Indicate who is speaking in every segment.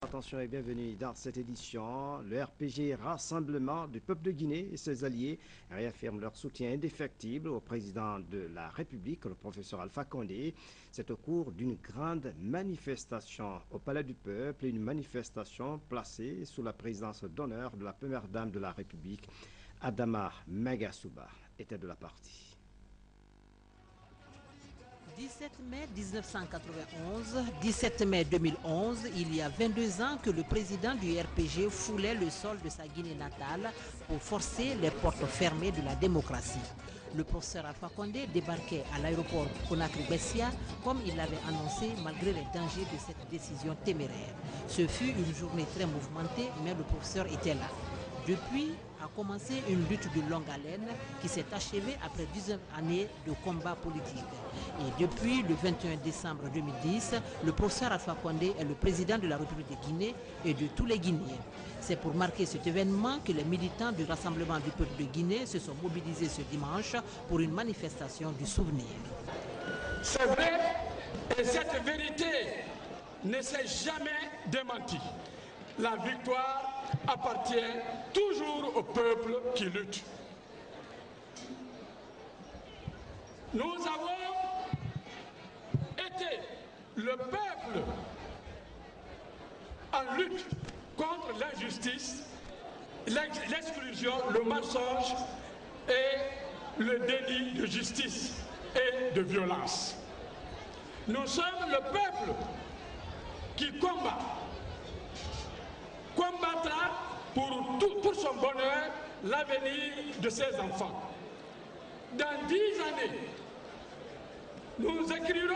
Speaker 1: attention et bienvenue dans cette édition. Le RPG Rassemblement du peuple de Guinée et ses alliés réaffirment leur soutien indéfectible au président de la République, le professeur Alpha Condé. C'est au cours d'une grande manifestation au Palais du Peuple, une manifestation placée sous la présidence d'honneur de la première dame de la République, Adama Megasouba, était de la partie.
Speaker 2: 17 mai 1991, 17 mai 2011, il y a 22 ans que le président du RPG foulait le sol de sa Guinée natale pour forcer les portes fermées de la démocratie. Le professeur Alpha Condé débarquait à l'aéroport Conakry-Bessia comme il l'avait annoncé malgré les dangers de cette décision téméraire. Ce fut une journée très mouvementée, mais le professeur était là. Depuis a commencé une lutte de longue haleine qui s'est achevée après 19 années de combat politique. Et depuis le 21 décembre 2010, le professeur Alpha Condé est le président de la République de Guinée et de tous les Guinéens. C'est pour marquer cet événement que les militants du Rassemblement du peuple de Guinée se sont mobilisés ce dimanche pour une manifestation du souvenir.
Speaker 3: C'est vrai, et cette vérité ne s'est jamais démentie. La victoire appartient toujours au peuple qui lutte. Nous avons été le peuple en lutte contre l'injustice, l'exclusion, le mensonge et le déni de justice et de violence. Nous sommes le peuple qui combattra pour son bonheur l'avenir de ses enfants. Dans 10 années, nous écrirons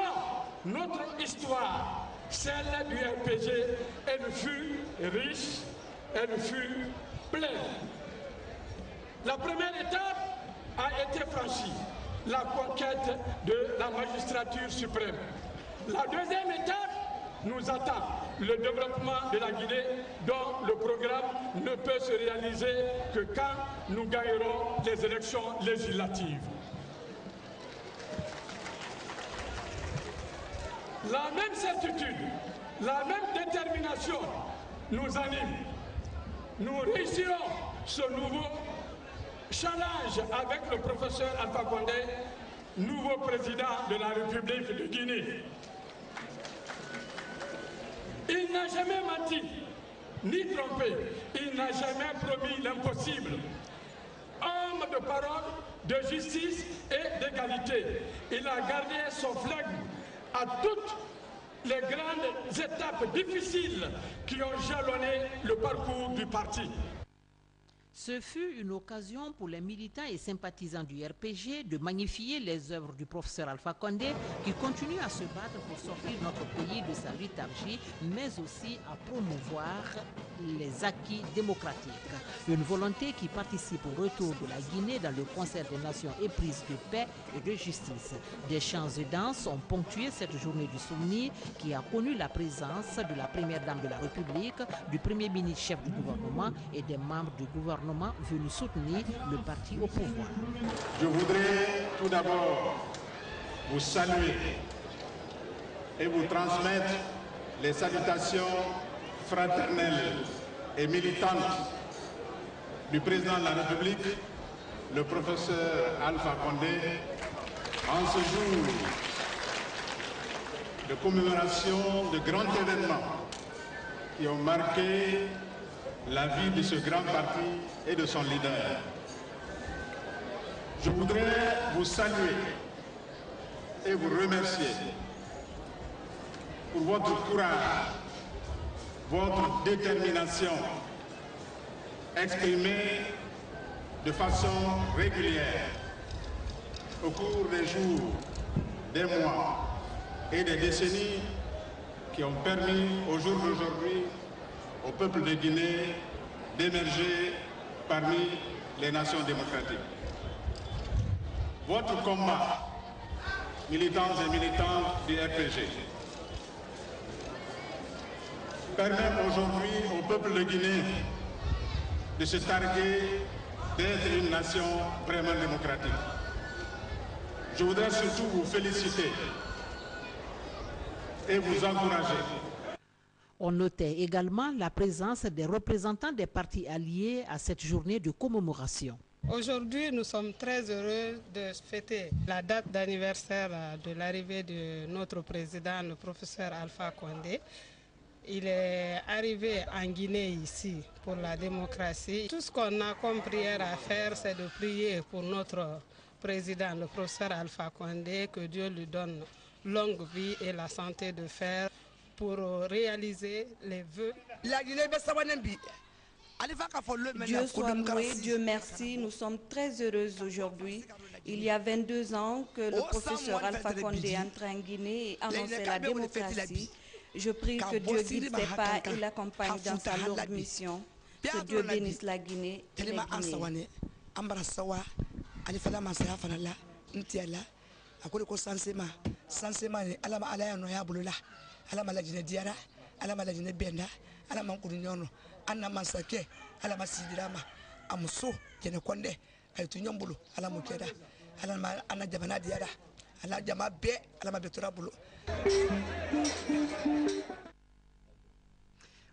Speaker 3: notre histoire, celle du RPG. Elle fut riche, elle fut pleine. La première étape a été franchie, la conquête de la magistrature suprême. La deuxième étape nous attend, le développement de la Guinée, dont le programme ne peut se réaliser que quand nous gagnerons les élections législatives. La même certitude, la même détermination nous anime. Nous réussirons ce nouveau challenge avec le professeur Alpha Condé, nouveau président de la République de Guinée. Il n'a jamais menti, ni trompé. Il n'a jamais promis l'impossible. Homme de parole, de justice et d'égalité, il a gardé son flegme à toutes les grandes étapes difficiles qui ont jalonné le parcours du parti.
Speaker 2: Ce fut une occasion pour les militants et sympathisants du RPG de magnifier les œuvres du professeur Alpha Condé qui continue à se battre pour sortir notre pays de sa léthargie, mais aussi à promouvoir les acquis démocratiques. Une volonté qui participe au retour de la Guinée dans le concert des nations éprises de paix et de justice. Des chants et danses ont ponctué cette journée du souvenir qui a connu la présence de la première dame de la République, du premier ministre chef du gouvernement et des membres du gouvernement venus soutenir le parti au pouvoir.
Speaker 4: Je voudrais tout d'abord vous saluer et vous transmettre les salutations fraternelles et militantes du président de la République, le professeur Alpha Condé, en ce jour de commémoration de grands événements qui ont marqué la vie de ce grand parti et de son leader. Je voudrais vous saluer et vous remercier pour votre courage, votre détermination exprimée de façon régulière au cours des jours, des mois et des décennies qui ont permis au jour d'aujourd'hui au peuple de Guinée d'émerger parmi les nations démocratiques. Votre combat, militants et militantes du RPG, permet aujourd'hui au peuple de Guinée de se targuer d'être une nation vraiment démocratique. Je voudrais surtout vous féliciter et vous encourager
Speaker 2: On notait également la présence des représentants des partis alliés à cette journée de commémoration.
Speaker 5: Aujourd'hui, nous sommes très heureux de fêter la date d'anniversaire de l'arrivée de notre président, le professeur Alpha Condé. Il est arrivé en Guinée ici pour la démocratie. Tout ce qu'on a comme prière à faire, c'est de prier pour notre président, le professeur Alpha Condé, que Dieu lui donne longue vie et la santé de fer pour réaliser les vœux.
Speaker 6: Dieu soit loué, Dieu merci, nous sommes très heureux aujourd'hui. Il y a 22 ans que le professeur Alpha Condé est entré en Guinée et annonçait la démocratie. Je prie que Dieu guide ses pas et l'accompagne dans sa longue mission. Que Dieu bénisse la Guinée et les Guinéens.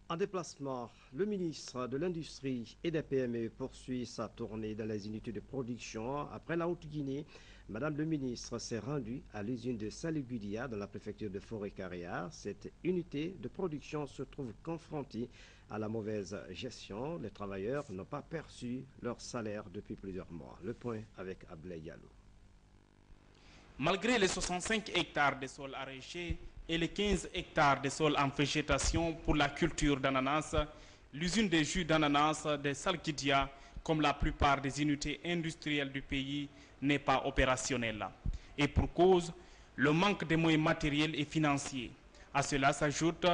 Speaker 1: En déplacement, le ministre de l'Industrie et des PME poursuit sa tournée dans les unités de production. Après la Haute-Guinée, Madame le ministre s'est rendue à l'usine de Saliguidia dans la préfecture de Forêt-Carrière. Cette unité de production se trouve confrontée à la mauvaise gestion. Les travailleurs n'ont pas perçu leur salaire depuis plusieurs mois. Le point avec Ablaye Diallo.
Speaker 7: Malgré les 65 hectares de sol arrachés et les 15 hectares de sol en végétation pour la culture d'ananas, l'usine de jus d'ananas de Salguidia, comme la plupart des unités industrielles du pays, n'est pas opérationnelle. Et pour cause, le manque de moyens matériels et financiers. À cela s'ajoute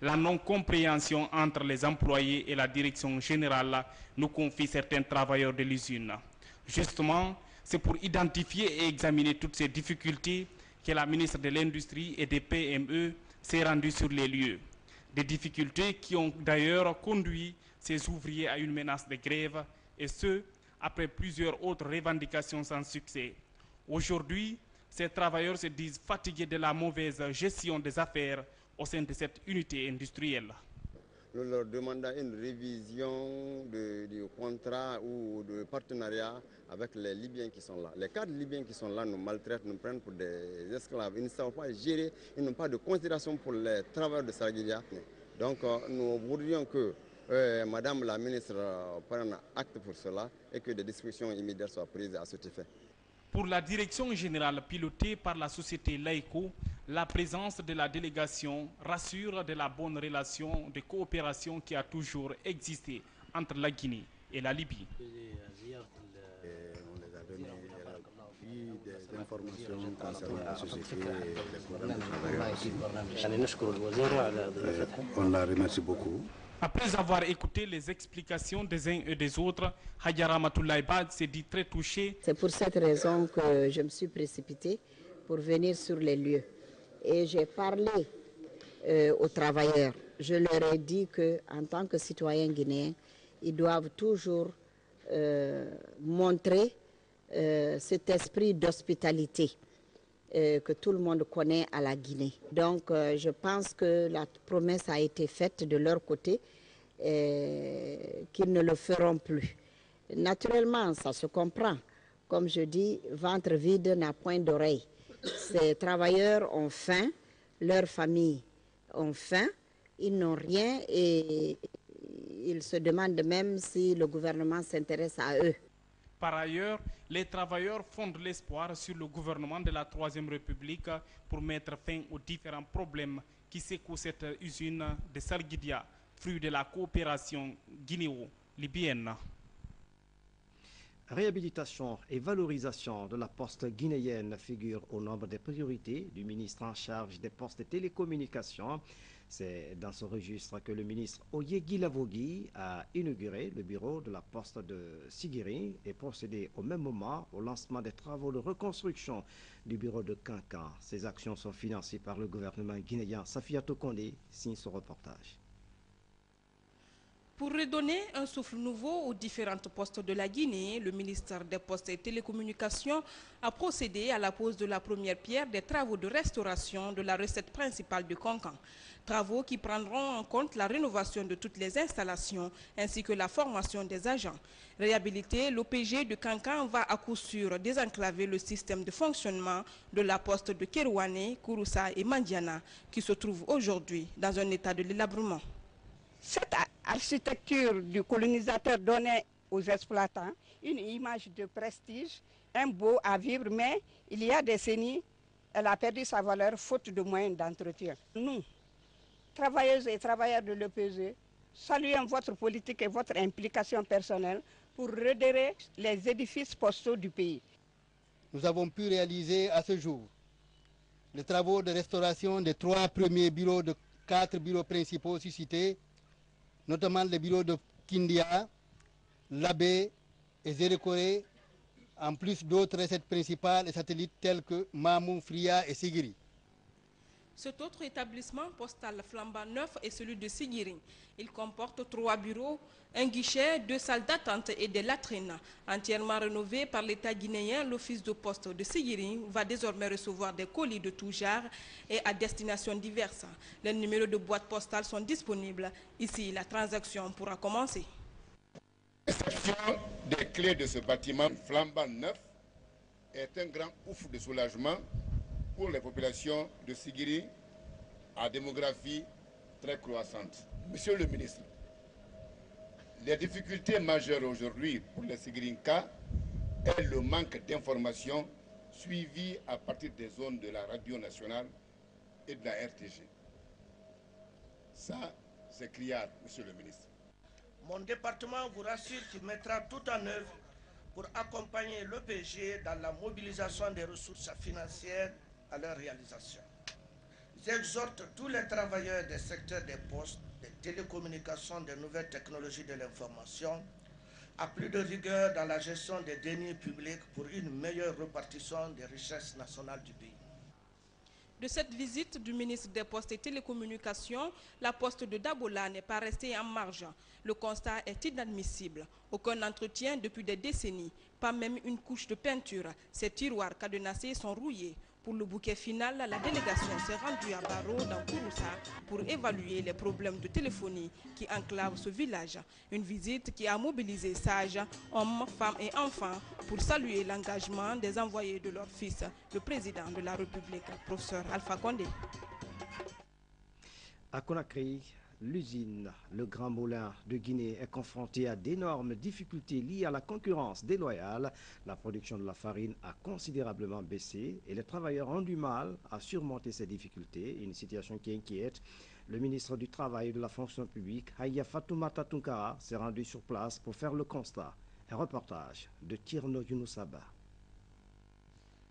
Speaker 7: la non-compréhension entre les employés et la direction générale, nous confient certains travailleurs de l'usine. Justement, c'est pour identifier et examiner toutes ces difficultés que la ministre de l'Industrie et des PME s'est rendue sur les lieux. Des difficultés qui ont d'ailleurs conduit ces ouvriers à une menace de grève, et ce, après plusieurs autres revendications sans succès. Aujourd'hui, ces travailleurs se disent fatigués de la mauvaise gestion des affaires au sein de cette unité industrielle.
Speaker 8: Nous leur demandons une révision du contrat ou de partenariat avec les Libyens qui sont là. Les cadres Libyens qui sont là nous maltraitent, nous prennent pour des esclaves. Ils ne savent pas gérer, ils n'ont pas de considération pour les travailleurs de Salguidia. Donc nous voudrions que Madame la ministre prenne acte pour cela et que des dispositions immédiates soient prises à cet effet.
Speaker 7: Pour la direction générale pilotée par la société Laïco, la présence de la délégation rassure de la bonne relation de coopération qui a toujours existé entre la Guinée et la Libye.
Speaker 8: On les a donné des informations concernant la société et les programmes de travail. On la remercie beaucoup.
Speaker 7: Après avoir écouté les explications des uns et des autres, Hadjara Matoulaye Bad s'est dit très touché.
Speaker 9: C'est pour cette raison que je me suis précipitée pour venir sur les lieux. Et j'ai parlé aux travailleurs. Je leur ai dit qu'en tant que citoyens guinéens, ils doivent toujours montrer cet esprit d'hospitalité que tout le monde connaît à la Guinée. Donc je pense que la promesse a été faite de leur côté, qu'ils ne le feront plus. Naturellement, ça se comprend. Comme je dis, ventre vide n'a point d'oreille. Ces travailleurs ont faim, leurs familles ont faim, ils n'ont rien et ils se demandent même si le gouvernement s'intéresse à eux.
Speaker 7: Par ailleurs, les travailleurs fondent l'espoir sur le gouvernement de la Troisième République pour mettre fin aux différents problèmes qui secouent cette usine de Salguidia, fruit de la coopération guinéo-libyenne.
Speaker 1: Réhabilitation et valorisation de la poste guinéenne figure au nombre des priorités du ministre en charge des postes et télécommunications. C'est dans ce registre que le ministre Oyegui Lavogui a inauguré le bureau de la poste de Siguiri et procédé au même moment au lancement des travaux de reconstruction du bureau de Kankan. Ces actions sont financées par le gouvernement guinéen. Safiatou Kondé signe ce reportage.
Speaker 10: Pour redonner un souffle nouveau aux différentes postes de la Guinée, le ministère des Postes et Télécommunications a procédé à la pose de la première pierre des travaux de restauration de la recette principale de Kankan. Travaux qui prendront en compte la rénovation de toutes les installations ainsi que la formation des agents. Réhabiliter l'OPG de Kankan va à coup sûr désenclaver le système de fonctionnement de la poste de Kerouané, Kouroussa et Mandiana qui se trouve aujourd'hui dans un état de délabrement.
Speaker 11: Cette architecture du colonisateur donnait aux exploitants une image de prestige, un beau à vivre, mais il y a des décennies, elle a perdu sa valeur faute de moyens d'entretien. Nous, travailleuses et travailleurs de l'EPG, saluons votre politique et votre implication personnelle pour redérer les édifices postaux du pays.
Speaker 12: Nous avons pu réaliser à ce jour les travaux de restauration des 3 premiers bureaux de 4 bureaux principaux suscités, notamment les bureaux de Kindia, Labé et Zérekoré, en plus d'autres recettes principales et satellites tels que Mamou, Fria et Sigiri.
Speaker 10: Cet autre établissement postal flambant neuf est celui de Sigiring. Il comporte 3 bureaux, un guichet, 2 salles d'attente et des latrines. Entièrement rénové par l'État guinéen, l'office de poste de Sigiring va désormais recevoir des colis de tout genre et à destination diverses. Les numéros de boîtes postales sont disponibles. Ici, la transaction pourra commencer.
Speaker 13: La réception des clés de ce bâtiment flambant neuf est un grand ouf de soulagement pour les populations de Sigiri à démographie très croissante. Monsieur le ministre, les difficultés majeures aujourd'hui pour les Sigirinka est le manque d'informations suivies à partir des zones de la radio nationale et de la RTG. Ça, c'est criard, monsieur le ministre.
Speaker 14: Mon département vous rassure qu'il mettra tout en œuvre pour accompagner l'EPG dans la mobilisation des ressources financières à leur réalisation. J'exhorte tous les travailleurs des secteurs des postes, des télécommunications, des nouvelles technologies de l'information à plus de rigueur dans la gestion des deniers publics pour une meilleure répartition des richesses nationales du pays.
Speaker 10: De cette visite du ministre des Postes et Télécommunications, la poste de Dabola n'est pas restée en marge. Le constat est inadmissible. Aucun entretien depuis des décennies, pas même une couche de peinture. Ces tiroirs cadenassés sont rouillés. Pour le bouquet final, la délégation s'est rendue à Baro dans Kouroussa pour évaluer les problèmes de téléphonie qui enclavent ce village. Une visite qui a mobilisé sages, hommes, femmes et enfants pour saluer l'engagement des envoyés de leur fils, le président de la République, professeur Alpha Condé.
Speaker 1: À Conakry, l'usine Le Grand Moulin de Guinée est confrontée à d'énormes difficultés liées à la concurrence déloyale. La production de la farine a considérablement baissé et les travailleurs ont du mal à surmonter ces difficultés, une situation qui inquiète. Le ministre du Travail et de la Fonction publique, Haya Fatoumata Tunkara, s'est rendu sur place pour faire le constat. Un reportage de Tirno Younoussaba.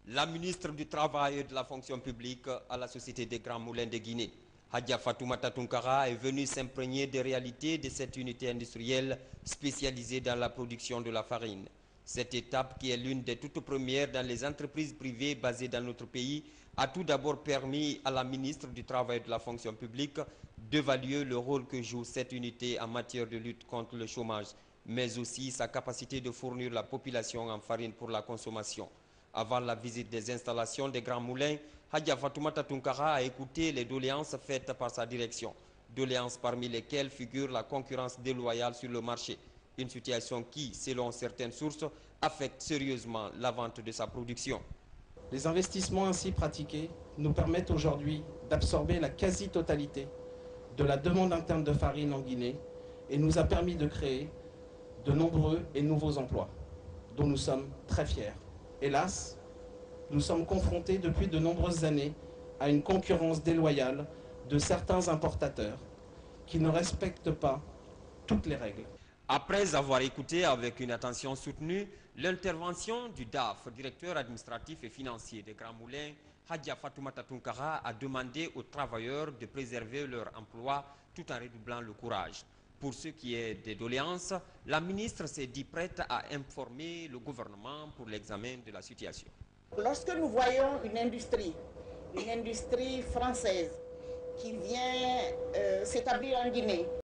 Speaker 15: La ministre du Travail et de la Fonction publique à la Société des Grands Moulins de Guinée, Hadja Fatoumata Tunkara, est venue s'imprégner des réalités de cette unité industrielle spécialisée dans la production de la farine. Cette étape, qui est l'une des toutes premières dans les entreprises privées basées dans notre pays, a tout d'abord permis à la ministre du Travail et de la Fonction publique d'évaluer le rôle que joue cette unité en matière de lutte contre le chômage, mais aussi sa capacité de fournir la population en farine pour la consommation. Avant la visite des installations des Grands Moulins, Hadja Fatoumata Tunkara a écouté les doléances faites par sa direction, doléances parmi lesquelles figure la concurrence déloyale sur le marché, une situation qui, selon certaines sources, affecte sérieusement la vente de sa production.
Speaker 16: Les investissements ainsi pratiqués nous permettent aujourd'hui d'absorber la quasi-totalité de la demande interne de farine en Guinée et nous a permis de créer de nombreux et nouveaux emplois, dont nous sommes très fiers. Hélas, nous sommes confrontés depuis de nombreuses années à une concurrence déloyale de certains importateurs qui ne respectent pas toutes les règles.
Speaker 15: Après avoir écouté avec une attention soutenue l'intervention du DAF, directeur administratif et financier des Grands Moulins, Hadja Fatoumata Tunkara a demandé aux travailleurs de préserver leur emploi tout en redoublant le courage. Pour ce qui est des doléances, la ministre s'est dit prête à informer le gouvernement pour l'examen de la situation.
Speaker 9: Lorsque nous voyons une industrie française qui vient s'établir en Guinée,